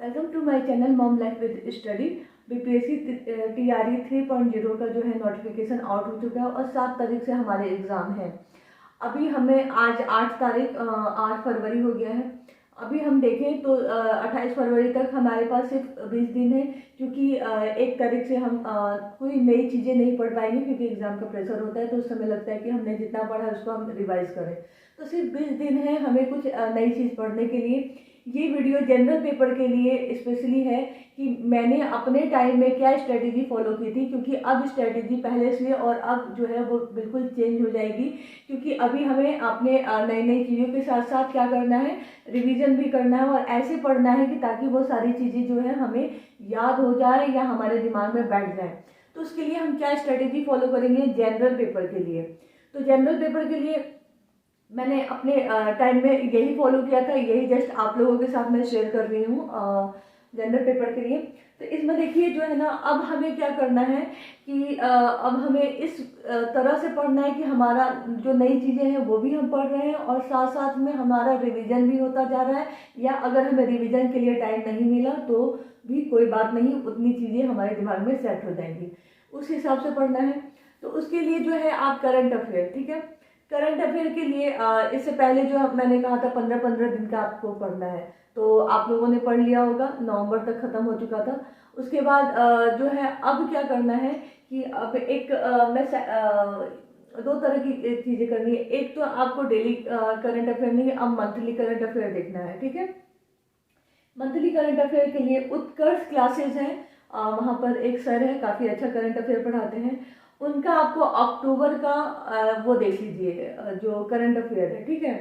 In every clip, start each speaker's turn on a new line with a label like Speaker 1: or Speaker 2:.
Speaker 1: Welcome to my channel mom life with study. BPSC TRE 3.0 का जो है notification out हो चुका है और 7 तारीख से हमारे एग्ज़ाम है। अभी हमें आज 8 फरवरी हो गया है। अभी हम देखें तो 28 फरवरी तक हमारे पास सिर्फ 20 दिन है, क्योंकि 1 तारीख से हम कोई नई चीज़ें नहीं पढ़ पाएंगे, क्योंकि एग्ज़ाम का प्रेशर होता है तो उस समय लगता है कि हमने जितना पढ़ा है उसको हम रिवाइज करें। तो सिर्फ 20 दिन है हमें कुछ नई चीज़ पढ़ने के लिए। ये वीडियो जनरल पेपर के लिए स्पेशली है कि मैंने अपने टाइम में क्या स्ट्रेटेजी फॉलो की थी, क्योंकि अब स्ट्रेटेजी पहले से और अब जो है वो बिल्कुल चेंज हो जाएगी। क्योंकि अभी हमें अपने नई नई चीज़ों के साथ साथ क्या करना है, रिवीजन भी करना है और ऐसे पढ़ना है कि ताकि वो सारी चीज़ें जो है हमें याद हो जाए या हमारे दिमाग में बैठ जाए। तो उसके लिए हम क्या स्ट्रेटेजी फॉलो करेंगे जनरल पेपर के लिए। तो जनरल पेपर के लिए मैंने अपने टाइम में यही फॉलो किया था, यही जस्ट आप लोगों के साथ मैं शेयर कर रही हूँ जनरल पेपर के लिए। तो इसमें देखिए जो है ना, अब हमें क्या करना है कि अब हमें इस तरह से पढ़ना है कि हमारा जो नई चीज़ें हैं वो भी हम पढ़ रहे हैं और साथ साथ में हमारा रिवीजन भी होता जा रहा है, या अगर हमें रिवीजन के लिए टाइम नहीं मिला तो भी कोई बात नहीं, उतनी चीज़ें हमारे दिमाग में सेट हो जाएंगी, उस हिसाब से पढ़ना है। तो उसके लिए जो है आप करंट अफेयर, ठीक है, करंट अफेयर के लिए इससे पहले जो मैंने कहा था 15-15 दिन का आपको पढ़ना है, तो आप लोगों ने पढ़ लिया होगा, नवंबर तक खत्म हो चुका था। उसके बाद जो है अब क्या करना है कि अब एक दो तरह की चीज़ें करनी है। एक तो आपको डेली करंट अफेयर नहीं, अब मंथली करंट अफेयर देखना है, ठीक है। मंथली करंट अफेयर के लिए उत्कर्ष क्लासेस हैं, वहाँ पर एक सर है, काफ़ी अच्छा करंट अफेयर पढ़ाते हैं। उनका आपको अक्टूबर का वो देख लीजिए जो करंट अफेयर है, ठीक है।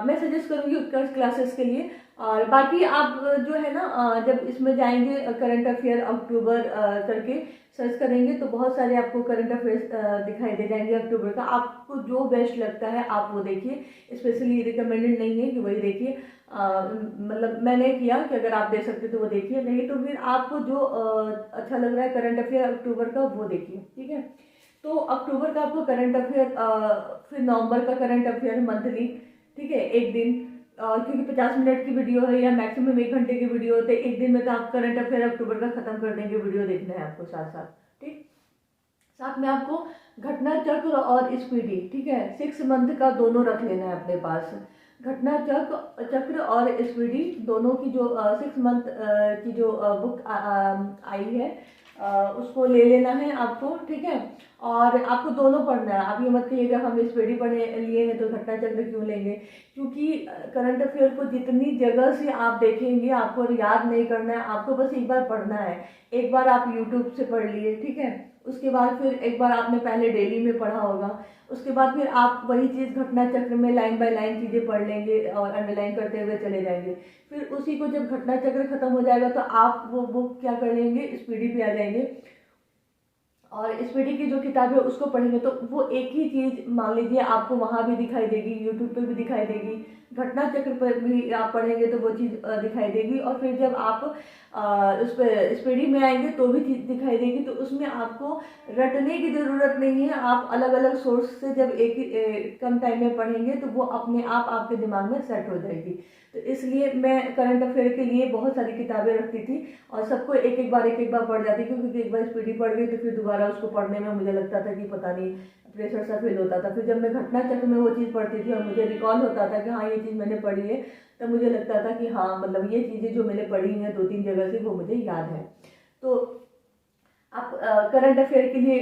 Speaker 1: मैं सजेस्ट करूँगी उत्कर्ष क्लासेस के लिए। और बाकी आप जो है ना जब इसमें जाएंगे करंट अफेयर अक्टूबर करके सर्च करेंगे तो बहुत सारे आपको करंट अफेयर्स दिखाई दे जाएंगे अक्टूबर का। आपको जो बेस्ट लगता है आप वो देखिए, स्पेशली रिकमेंडेड नहीं है कि वही देखिए। मतलब मैंने किया कि अगर आप दे सकते तो वो देखिए, नहीं तो फिर आपको जो अच्छा लग रहा है करंट अफेयर अक्टूबर का वो देखिए, ठीक है। तो अक्टूबर का आपको करंट अफेयर, फिर नवंबर का करंट अफेयर मंथली, ठीक है, एक दिन, क्योंकि 50 मिनट की वीडियो है या मैक्सिमम 1 घंटे की वीडियो होते हैं, एक दिन में तो आप करंट अफेयर अक्टूबर का खत्म कर देंगे, वीडियो देखना है आपको साथ साथ, ठीक। साथ में आपको घटना चक्र और स्पीडी, ठीक है, 6 मंथ का दोनों रख लेना है अपने पास। घटना चक्र और स्पीडी दोनों की जो 6 मंथ की जो बुक आई है उसको ले लेना है आपको, ठीक है। और आपको दोनों पढ़ना है। आप ये मत कहिएगा हम स्पीडी पढ़े लिए हैं तो घटना चक्र क्यों लेंगे, क्योंकि करंट अफेयर को जितनी जगह से आप देखेंगे आपको याद नहीं करना है, आपको बस एक बार पढ़ना है। एक बार आप यूट्यूब से पढ़ लिए, ठीक है, उसके बाद फिर एक बार आपने पहले डेली में पढ़ा होगा, उसके बाद फिर आप वही चीज़ घटना चक्र में लाइन बाय लाइन चीज़ें पढ़ लेंगे और अंडरलाइन करते हुए चले जाएंगे। फिर उसी को जब घटना चक्र खत्म हो जाएगा तो आप वो बुक क्या कर लेंगे, स्पीडी पे आ जाएंगे और स्पीडी की जो किताब है उसको पढ़ेंगे तो वो एक ही चीज़ मान लीजिए आपको वहाँ भी दिखाई देगी, यूट्यूब पे भी दिखाई देगी, घटना चक्र पर भी आप पढ़ेंगे तो वो चीज़ दिखाई देगी। और फिर जब आप उस पर स्पीडी में आएंगे तो भी चीज़ दिखाई देगी। तो उसमें आपको रटने की ज़रूरत नहीं है, आप अलग अलग सोर्स से जब एक कम टाइम में पढ़ेंगे तो वो अपने आप आपके दिमाग में सेट हो जाएगी। तो इसलिए मैं करंट अफेयर के लिए बहुत सारी किताबें रखती थी और सबको एक एक बार पढ़ जाती, क्योंकि एक बार स्पीडी पढ़ गई तो फिर दोबारा उसको पढ़ने में मुझे लगता था कि पता नहीं प्रेशर सा फील होता था। फिर जब मैं घटना चक्र में वो चीज़ पढ़ती थी और मुझे रिकॉल होता था कि हाँ ये चीज़ मैंने पढ़ी है, तब मुझे लगता था कि हाँ मतलब ये चीज़ें जो मैंने पढ़ी हैं 2-3 जगह से वो मुझे याद है। तो आप करंट अफेयर के लिए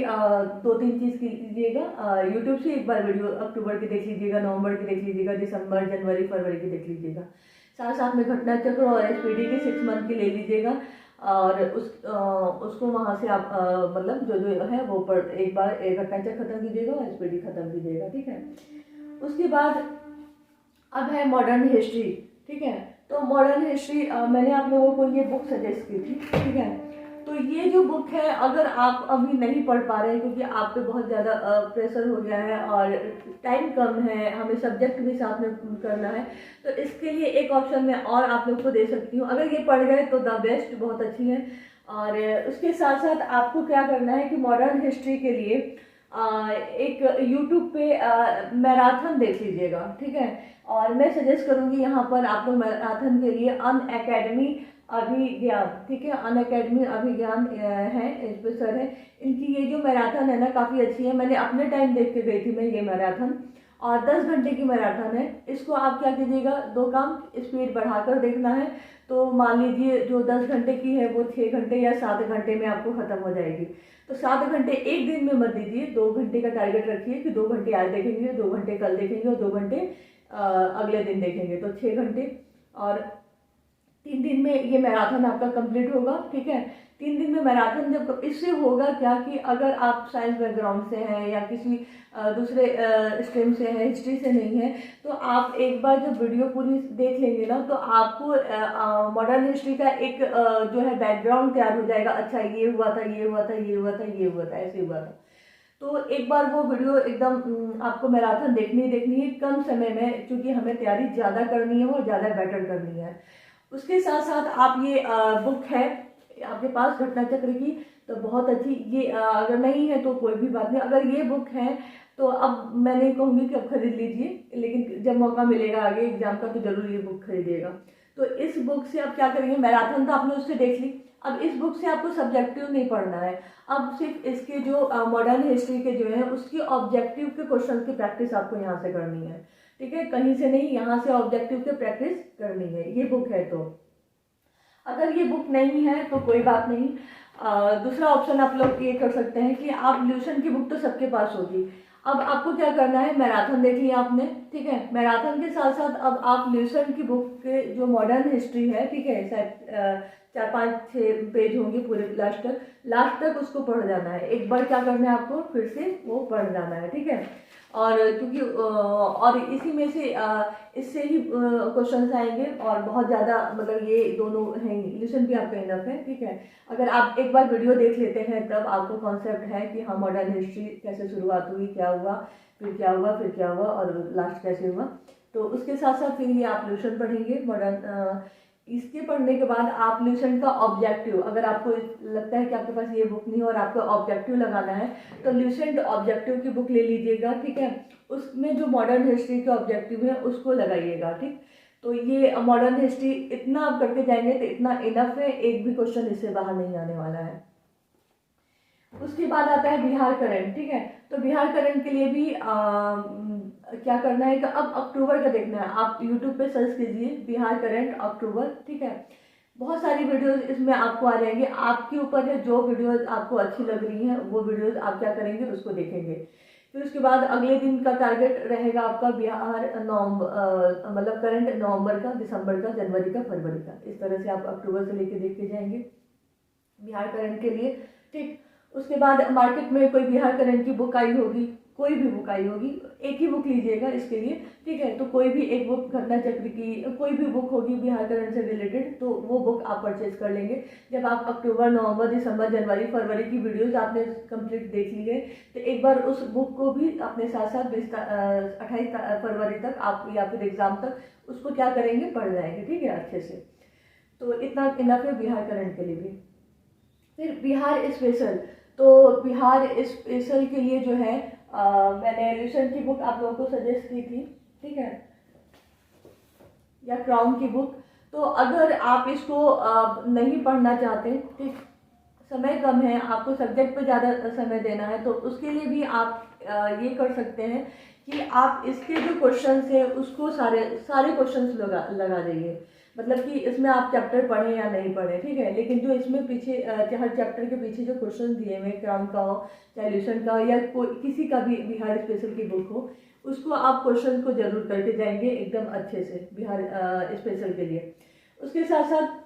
Speaker 1: 2-3 चीज़ कीजिएगा, यूट्यूब से एक बार वीडियो अक्टूबर की देख लीजिएगा, नवंबर की देख लीजिएगा, दिसंबर, जनवरी, फरवरी की देख लीजिएगा। साथ साथ में घटना चक्र और एसपीडी की 6 मंथ की ले लीजिएगा और उसको वहाँ से आप मतलब जो जो है वो एक बार एक घटना चक्र खत्म कीजिएगा और एसपीडी खत्म कीजिएगा, ठीक है। उसके बाद अब है मॉडर्न हिस्ट्री, ठीक है। तो मॉडर्न हिस्ट्री मैंने आप लोगों को ये बुक सजेस्ट की थी, ठीक है। तो ये जो बुक है अगर आप अभी नहीं पढ़ पा रहे हैं क्योंकि आप पे बहुत ज़्यादा प्रेशर हो गया है और टाइम कम है, हमें सब्जेक्ट भी साथ में करना है, तो इसके लिए एक ऑप्शन मैं और आप लोग को दे सकती हूँ। अगर ये पढ़ गए तो द बेस्ट, बहुत अच्छी है। और उसके साथ साथ आपको क्या करना है कि मॉडर्न हिस्ट्री के लिए एक यूट्यूब पे मैराथन देख लीजिएगा, ठीक है। और मैं सजेस्ट करूँगी यहाँ पर आप लोग मैराथन के लिए अन अकेडमी अभिज्ञान, ठीक है, अनअकैडमी अभिज्ञान है, इस पे सर है। इनकी ये जो मैराथन है ना काफ़ी अच्छी है। मैंने अपने टाइम देख के गई थी मैं ये मैराथन, और 10 घंटे की मैराथन है। इसको आप क्या कीजिएगा, दो काम, स्पीड बढ़ाकर देखना है। तो मान लीजिए जो 10 घंटे की है वो 6 घंटे या 7 घंटे में आपको ख़त्म हो जाएगी। तो 7 घंटे एक दिन में मत दीजिए, 2 घंटे का टारगेट रखिए कि 2 घंटे आज देखेंगे, 2 घंटे कल देखेंगे और 2 घंटे अगले दिन देखेंगे, तो 6 घंटे। और 3 दिन में ये मैराथन आपका कंप्लीट होगा, ठीक है। 3 दिन में मैराथन जब इससे होगा क्या कि अगर आप साइंस बैकग्राउंड से हैं या किसी दूसरे स्ट्रीम से हैं, हिस्ट्री से नहीं है, तो आप एक बार जब वीडियो पूरी देख लेंगे ना तो आपको मॉडर्न हिस्ट्री का एक जो है बैकग्राउंड तैयार हो जाएगा। अच्छा ये हुआ था, ये हुआ था, ये हुआ था, ये हुआ था, ऐसे हुआ था। तो एक बार वो वीडियो एकदम आपको मैराथन देखनी है कम समय में, क्योंकि हमें तैयारी ज़्यादा करनी है और ज़्यादा बेटर करनी है। उसके साथ साथ आप ये बुक है आपके पास घटना चक्र की, तो बहुत अच्छी। ये अगर नहीं है तो कोई भी बात नहीं, अगर ये बुक है तो अब मैं नहीं कहूँगी कि अब खरीद लीजिए, लेकिन जब मौका मिलेगा आगे एग्जाम का तो जरूर ये बुक खरीदिएगा। तो इस बुक से आप क्या करेंगे, मैराथन तो आपने उससे देख ली, अब इस बुक से आपको सब्जेक्टिव नहीं पढ़ना है, अब सिर्फ इसके जो मॉडर्न हिस्ट्री के जो है उसके ऑब्जेक्टिव के क्वेश्चन की प्रैक्टिस आपको यहाँ से करनी है, ठीक है, कहीं से नहीं, यहाँ से ऑब्जेक्टिव की प्रैक्टिस करनी है। ये बुक है तो अगर ये बुक नहीं है तो कोई बात नहीं। दूसरा ऑप्शन आप लोग ये कर सकते हैं कि आप ल्यूशन की बुक तो सबके पास होगी। अब आपको क्या करना है, मैराथन देख लिया आपने, ठीक है, मैराथन के साथ साथ अब आप ल्यूशन की बुक के जो मॉडर्न हिस्ट्री है, ठीक है, शायद 4-5-6 पेज होंगे पूरे लास्ट तक उसको पढ़ जाना है। एक बार क्या करना है आपको, फिर से वो पढ़ जाना है, ठीक है। और क्योंकि और इसी में से इससे ही क्वेश्चंस आएंगे, और बहुत ज़्यादा मतलब ये दोनों हैं, लिसन भी आपका इनफ है, ठीक है। अगर आप एक बार वीडियो देख लेते हैं तब आपको कॉन्सेप्ट है कि हाँ मॉडर्न हिस्ट्री कैसे शुरुआत हुई, क्या हुआ, फिर क्या हुआ, फिर क्या हुआ और लास्ट कैसे हुआ। तो उसके साथ साथ फिर ये आप ल्यूशन पढ़ेंगे मॉडर्न। इसके पढ़ने के बाद आप ल्यूशन का ऑब्जेक्टिव, अगर आपको लगता है कि आपके पास ये बुक नहीं है और आपको ऑब्जेक्टिव लगाना है तो ल्यूसेंट ऑब्जेक्टिव की बुक ले लीजिएगा, ठीक है। उसमें जो मॉडर्न हिस्ट्री के ऑब्जेक्टिव है उसको लगाइएगा, ठीक। तो ये मॉडर्न हिस्ट्री इतना आप करके जाएंगे तो इतना इनफ है, एक भी क्वेश्चन इससे बाहर नहीं आने वाला है। उसके बाद आता है बिहार करंट, ठीक है। तो बिहार करंट के लिए भी क्या करना है कि अब अक्टूबर का देखना है। आप यूट्यूब पे सर्च कीजिए बिहार करंट अक्टूबर, ठीक है। बहुत सारी वीडियोस इसमें आपको आ जाएंगे, आपके ऊपर है, जो वीडियोस आपको अच्छी लग रही हैं वो वीडियोस आप क्या करेंगे उसको देखेंगे। फिर उसके बाद अगले दिन का टारगेट रहेगा आपका बिहार नवंबर, मतलब करंट नवंबर का, दिसंबर का, जनवरी का, फरवरी का, इस तरह से आप अक्टूबर से लेके देखते जाएंगे बिहार करंट के लिए, ठीक। उसके बाद मार्केट में कोई बिहार करंट की बुक आई होगी, कोई भी बुक आई होगी, एक ही बुक लीजिएगा इसके लिए, ठीक है। तो कोई भी एक बुक घटना चक्र की कोई भी बुक होगी बिहार करंट से रिलेटेड, तो वो बुक आप परचेज कर लेंगे। जब आप अक्टूबर, नवंबर, दिसंबर, जनवरी, फरवरी की वीडियोस आपने कंप्लीट देख ली है तो एक बार उस बुक को भी अपने साथ साथ 28 फरवरी तक आप या फिर एग्जाम तक उसको क्या करेंगे, पढ़ जाएंगे, ठीक है, अच्छे से। तो इतना इनफ है बिहार करंट के लिए भी। फिर बिहार स्पेशल, तो बिहार स्पेशल के लिए जो है मैंने ल्यूसेंट की बुक आप लोगों को सजेस्ट की थी, ठीक है, या क्राउन की बुक। तो अगर आप इसको नहीं पढ़ना चाहते, ठीक, समय कम है, आपको सब्जेक्ट पे ज़्यादा समय देना है, तो उसके लिए भी आप ये कर सकते हैं कि आप इसके जो क्वेश्चंस है उसको सारे क्वेश्चंस लगा देंगे। मतलब कि इसमें आप चैप्टर पढ़ें या नहीं पढ़ें, ठीक है, लेकिन जो इसमें पीछे हर चैप्टर के पीछे जो क्वेश्चन दिए हुए, क्राउन का हो चाहे ल्यूसेंट का हो या कोई किसी का भी बिहार स्पेशल की बुक हो, उसको आप क्वेश्चन को जरूर करके जाएंगे एकदम अच्छे से बिहार स्पेशल के लिए। उसके साथ साथ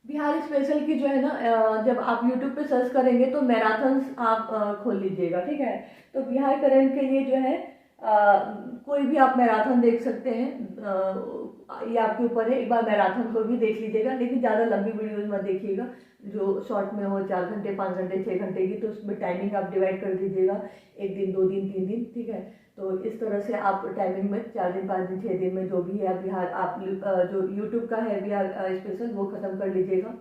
Speaker 1: बिहार स्पेशल की जो है ना, जब आप यूट्यूब पे सर्च करेंगे तो मैराथन्स आप खोल लीजिएगा, ठीक है। तो बिहार करंट के लिए जो है कोई भी आप मैराथन देख सकते हैं, ये आपके ऊपर है। एक बार मैराथन को भी देख लीजिएगा, लेकिन ज़्यादा लंबी वीडियोस मत देखिएगा, जो शॉर्ट में हो, 4 घंटे, 5 घंटे, 6 घंटे की, तो उसमें टाइमिंग आप डिवाइड कर दीजिएगा, 1 दिन, 2 दिन, 3 दिन, ठीक है। तो इस तरह से आप टाइमिंग में 4 दिन, 5 दिन, 6 दिन में जो भी है बिहार आप जो यूट्यूब का है बिहार स्पेशल वो ख़त्म कर लीजिएगा।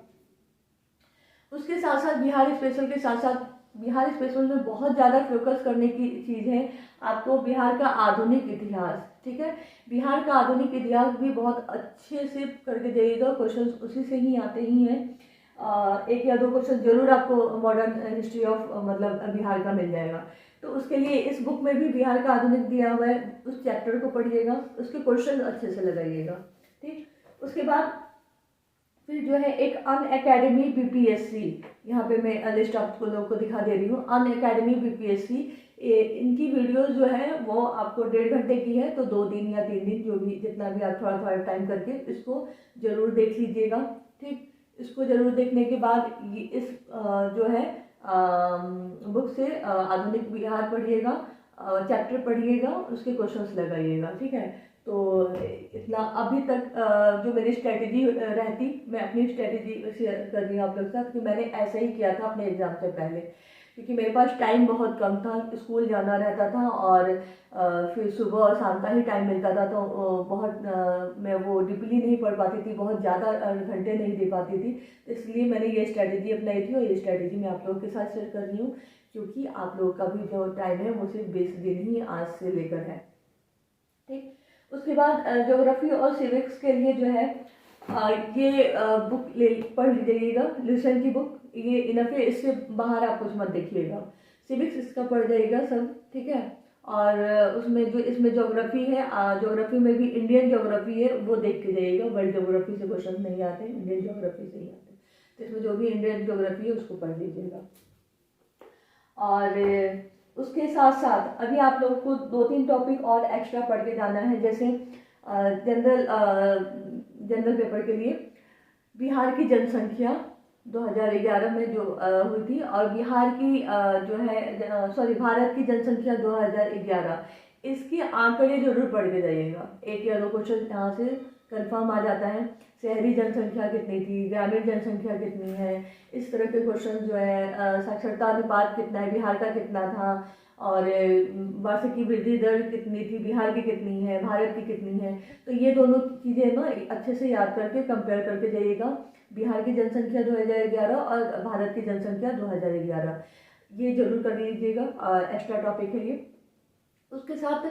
Speaker 1: उसके साथ साथ बिहार स्पेशल के साथ साथ बिहार स्पेशल में बहुत ज़्यादा फोकस करने की चीज़ है आपको बिहार का आधुनिक इतिहास, ठीक है। बिहार का आधुनिक इतिहास भी बहुत अच्छे से करके जाइएगा, क्वेश्चंस उसी से ही आते ही हैं। एक या दो क्वेश्चन जरूर आपको मॉडर्न हिस्ट्री ऑफ मतलब बिहार का मिल जाएगा। तो उसके लिए इस बुक में भी बिहार का आधुनिक दिया हुआ है, उस चैप्टर को पढ़िएगा, उसके क्वेश्चन अच्छे से लगाइएगा, ठीक। उसके बाद फिर जो है एक अन अकेडमी बीपीएससी, यहाँ पे मैं लिस्ट आपको लोग को दिखा दे रही हूँ। अन अकेडमी बीपीएससी, इनकी वीडियोस जो है वो आपको 1.5 घंटे की है, तो 2 दिन या 3 दिन जो भी जितना भी आप थोड़ा थोड़ा टाइम करके इसको जरूर देख लीजिएगा, ठीक। इसको जरूर देखने के बाद ये इस जो है बुक से आधुनिक बिहार पढ़िएगा, चैप्टर पढ़िएगा, उसके क्वेश्चंस लगाइएगा, ठीक है। तो इतना अभी तक जो मेरी स्ट्रेटेजी रहती, मैं अपनी स्ट्रेटेजी शेयर कर रही हूँ आप लोग के साथ कि मैंने ऐसा ही किया था अपने एग्जाम से पहले, क्योंकि मेरे पास टाइम बहुत कम था, स्कूल जाना रहता था और फिर सुबह और शाम का ही टाइम मिलता था, तो बहुत मैं वो डीपली नहीं पढ़ पाती थी, बहुत ज़्यादा घंटे नहीं दे पाती थी। तो इसलिए मैंने ये स्ट्रेटेजी अपनाई थी और ये स्ट्रेटेजी मैं आप लोगों के साथ शेयर कर रही हूँ, क्योंकि आप लोगों का भी जो टाइम है वो सिर्फ 20 दिन ही आज से लेकर है, ठीक। उसके बाद ज्योग्राफी और सिविक्स के लिए जो है ये बुक पढ़ लीजिएगा, लिसन की बुक, ये इनफ है, इससे बाहर आप कुछ मत देखिएगा। सिविक्स इसका पढ़ जाइएगा सब, ठीक है। और उसमें जो इसमें ज्योग्राफी है, ज्योग्राफी में भी इंडियन ज्योग्राफी है, वो देख के जाइएगा। वर्ल्ड ज्योग्राफी से क्वेश्चन नहीं आते, इंडियन ज्योग्राफी से ही आते हैं, तो इसमें जो भी इंडियन ज्योग्राफी है उसको पढ़ लीजिएगा। और उसके साथ साथ अभी आप लोगों को 2-3 टॉपिक और एक्स्ट्रा पढ़ के जाना है, जैसे जनरल पेपर के लिए बिहार की जनसंख्या 2011 में जो हुई थी, और बिहार की जो है सॉरी भारत की जनसंख्या 2011, इसके आंकड़े जरूर पढ़ के जाइएगा। एक या दो क्वेश्चन यहाँ से कंफर्म आ जाता है। शहरी जनसंख्या कितनी थी, ग्रामीण जनसंख्या कितनी है, इस तरह के क्वेश्चन जो है, साक्षरता अनुपात कितना है, बिहार का कितना था, और वार्षिक वृद्धि दर कितनी थी, बिहार की कितनी है, भारत की कितनी है। तो ये दोनों चीज़ें ना अच्छे से याद करके कंपेयर करके जाइएगा, बिहार की जनसंख्या 2011 और भारत की जनसंख्या 2011, ये जरूर कर लीजिएगा एक्स्ट्रा टॉपिक के लिए। उसके साथ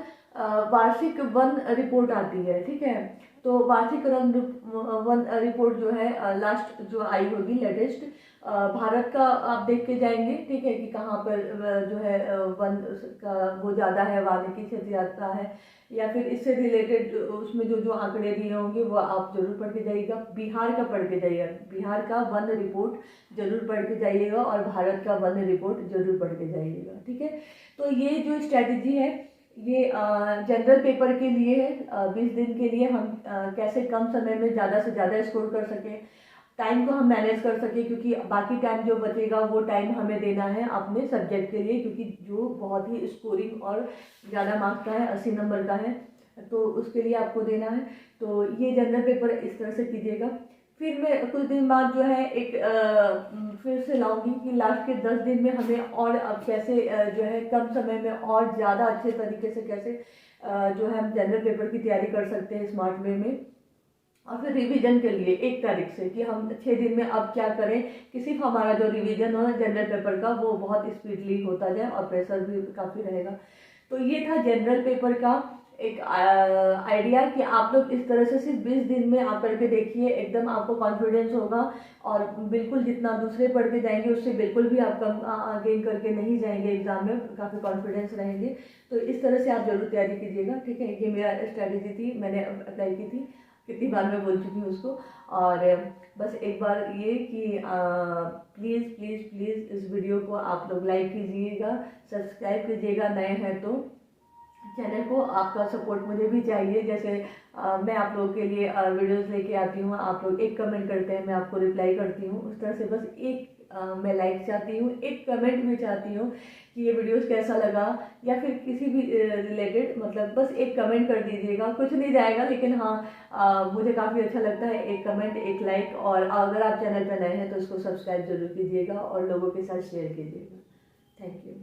Speaker 1: वार्षिक वन रिपोर्ट आती है, ठीक है। तो वार्षिक वन रिपोर्ट जो है लास्ट जो आई होगी लेटेस्ट, भारत का आप देख के जाएंगे, ठीक है, कि कहाँ पर जो है वन का वो ज़्यादा है, वानिकी क्षेत्र ज़्यादा है, या फिर इससे रिलेटेड उसमें जो जो आंकड़े दिए होंगे वो आप जरूर पढ़ के जाइएगा। बिहार का पढ़ के जाइएगा, बिहार का वन रिपोर्ट जरूर पढ़ के जाइएगा, और भारत का वन रिपोर्ट जरूर पढ़ के जाइएगा, ठीक है। तो ये जो स्ट्रैटेजी है ये जनरल पेपर के लिए है। 20 दिन के लिए हम कैसे कम समय में ज़्यादा से ज़्यादा स्कोर कर सकें, टाइम को हम मैनेज कर सकें, क्योंकि बाकी टाइम जो बचेगा वो टाइम हमें देना है अपने सब्जेक्ट के लिए, क्योंकि जो बहुत ही स्कोरिंग और ज़्यादा मार्क्स का है, 80 नंबर का है, तो उसके लिए आपको देना है। तो ये जनरल पेपर इस तरह से कीजिएगा। फिर मैं कुछ दिन बाद जो है एक फिर से लाऊंगी कि लास्ट के 10 दिन में हमें और अब कैसे जो है कम समय में और ज़्यादा अच्छे तरीके से कैसे जो है हम जनरल पेपर की तैयारी कर सकते हैं स्मार्ट वे में। और फिर रिवीजन के लिए 1 तारीख से कि हम 6 दिन में अब क्या करें कि सिर्फ हमारा जो रिवीजन हो जनरल पेपर का वो बहुत स्पीडली होता जाए और प्रेशर भी काफ़ी रहेगा। तो ये था जनरल पेपर का एक आइडिया कि आप लोग इस तरह से सिर्फ 20 दिन में आप करके देखिए, एकदम आपको कॉन्फिडेंस होगा, और बिल्कुल जितना दूसरे पढ़ के जाएंगे उससे बिल्कुल भी आप कम गेन करके नहीं जाएंगे एग्जाम में, काफ़ी कॉन्फिडेंस रहेंगे। तो इस तरह से आप जरूर तैयारी कीजिएगा, ठीक है। ये मेरा स्ट्रैटेजी थी, मैंने अप्लाई की थी, कितनी बार मैं बोल चुकी हूँ उसको। और बस एक बार ये कि प्लीज़ प्लीज़ प्लीज़ इस वीडियो को आप लोग लाइक कीजिएगा, सब्सक्राइब कीजिएगा, नए हैं तो चैनल को। आपका सपोर्ट मुझे भी चाहिए, जैसे मैं आप लोगों के लिए वीडियोस लेके आती हूँ, आप लोग एक कमेंट करते हैं, मैं आपको रिप्लाई करती हूँ, उस तरह से बस एक मैं लाइक चाहती हूँ, एक कमेंट भी चाहती हूँ कि ये वीडियोस कैसा लगा, या फिर किसी भी रिलेटेड, मतलब बस एक कमेंट कर दीजिएगा, कुछ नहीं जाएगा, लेकिन हाँ मुझे काफ़ी अच्छा लगता है एक कमेंट, एक लाइक। और अगर आप चैनल पर नए हैं तो इसको सब्सक्राइब जरूर कीजिएगा और लोगों के साथ शेयर कीजिएगा। Thank you.